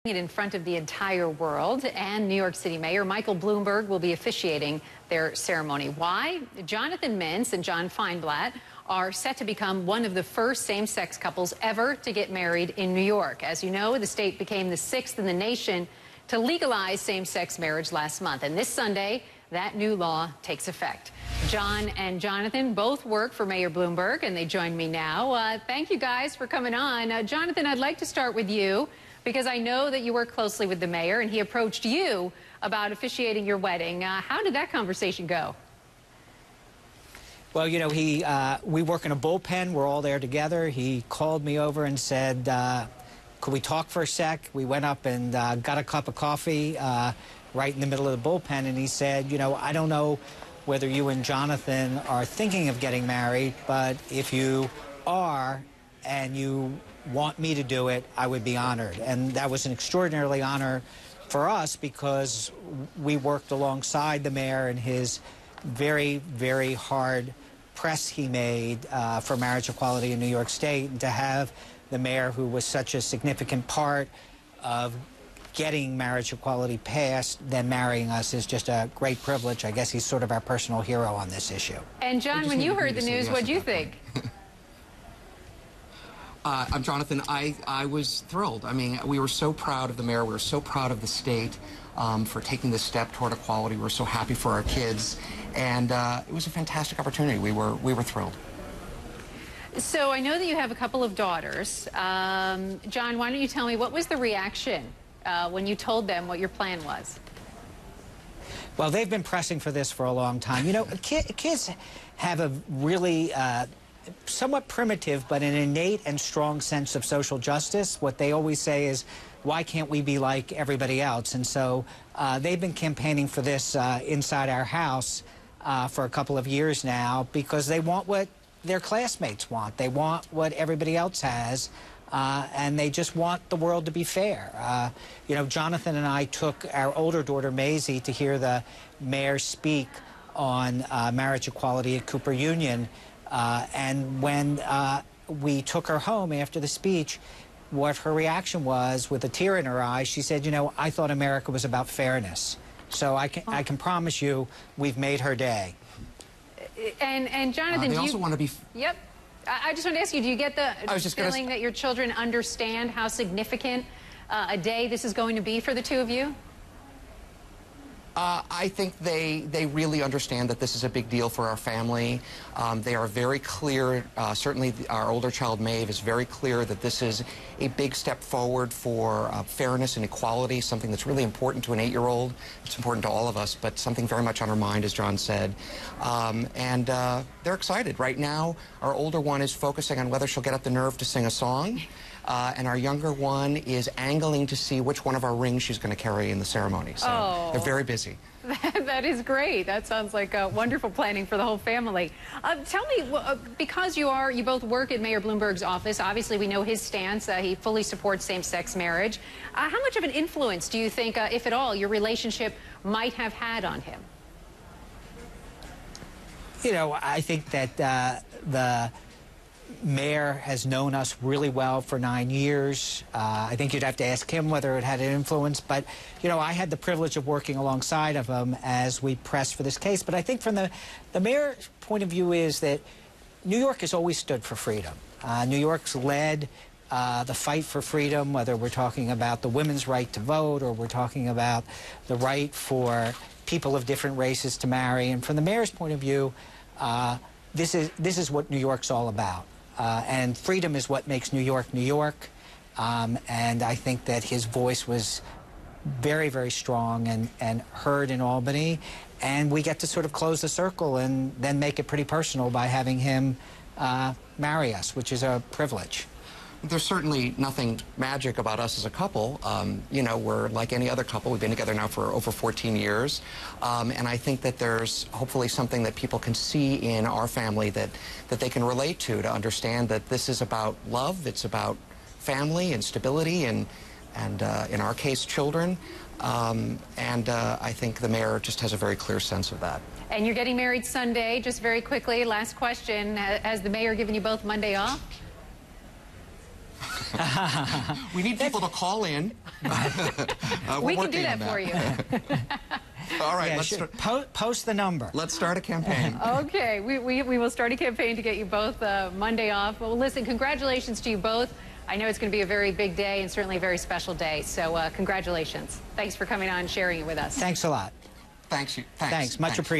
It in front of the entire world, and New York City Mayor Michael Bloomberg will be officiating their ceremony. Why? Jonathan Mintz and John Feinblatt are set to become one of the first same-sex couples ever to get married in New York. As you know, the state became the 6th in the nation to legalize same-sex marriage last month, and this Sunday, that new law takes effect. John and Jonathan both work for Mayor Bloomberg, and they join me now. Thank you guys for coming on. Jonathan, I'd like to start with you, because I know that you work closely with the mayor, and he approached you about officiating your wedding. How did that conversation go? Well, you know, we work in a bullpen. We're all there together. He called me over and said, could we talk for a sec? We went up and got a cup of coffee right in the middle of the bullpen, and he said, you know, I don't know whether you and Jonathan are thinking of getting married, but if you are and you want me to do it, I would be honored. And that was an extraordinarily honor for us because we worked alongside the mayor in his very, very hard press he made for marriage equality in New York State. And to have the mayor, who was such a significant part of getting marriage equality passed, then marrying us, is just a great privilege. I guess he's sort of our personal hero on this issue. And John, when you heard the news, what did you think? I'm Jonathan. I was thrilled. I mean, we were so proud of the mayor. We were so proud of the state for taking this step toward equality. We were so happy for our kids, and it was a fantastic opportunity. We were thrilled. So I know that you have a couple of daughters. John, why don't you tell me, what was the reaction when you told them what your plan was? Well, they've been pressing for this for a long time. You know, kids have a really somewhat primitive but an innate and strong sense of social justice. What they always say is, why can't we be like everybody else? And so they've been campaigning for this inside our house for a couple of years now, because they want what their classmates want. They want what everybody else has, and they just want the world to be fair. You know, Jonathan and I took our older daughter, Maisie, to hear the mayor speak on marriage equality at Cooper Union. And when we took her home after the speech, what her reaction was, with a tear in her eye, she said, you know, I thought America was about fairness. So I can promise you we've made her day. And Jonathan, they also want to be... Yep. I just want to ask you, do you get the feeling that your children understand how significant a day this is going to be for the two of you? I think they really understand that this is a big deal for our family. They are very clear, certainly our older child, Maeve, is very clear that this is a big step forward for fairness and equality, something that's really important to an 8-year-old. It's important to all of us, but something very much on her mind, as John said. And they're excited. Right now, our older one is focusing on whether she'll get up the nerve to sing a song. And our younger one is angling to see which one of our rings she's going to carry in the ceremony. So they're very busy. That is great. That sounds like wonderful planning for the whole family. Tell me, because you both work at Mayor Bloomberg's office, obviously we know his stance. He fully supports same-sex marriage. How much of an influence do you think, if at all, your relationship might have had on him? You know, I think that the mayor has known us really well for 9 years. I think you'd have to ask him whether it had an influence. But, you know, I had the privilege of working alongside of him as we pressed for this case. But I think from the mayor's point of view is that New York has always stood for freedom. New York's led the fight for freedom, whether we're talking about the women's right to vote or we're talking about the right for people of different races to marry. And from the mayor's point of view, this is what New York's all about. And freedom is what makes New York, New York. And I think that his voice was very, very strong and heard in Albany. And we get to sort of close the circle and then make it pretty personal by having him marry us, which is a privilege. There's certainly nothing magic about us as a couple. You know, we're like any other couple. We've been together now for over 14 years. And I think that there's hopefully something that people can see in our family that they can relate to understand that this is about love, it's about family and stability and in our case, children. I think the mayor just has a very clear sense of that. And you're getting married Sunday. Just very quickly, last question. Has the mayor given you both Monday off? We need people to call in. We can do that for you. All right, Yeah, post the number. let's start a campaign. Okay, we will start a campaign to get you both Monday off. Well, listen, congratulations to you both. I know it's going to be a very big day and certainly a very special day. So congratulations. Thanks for coming on and sharing it with us. Thanks a lot. Thanks. Thanks. Much appreciated.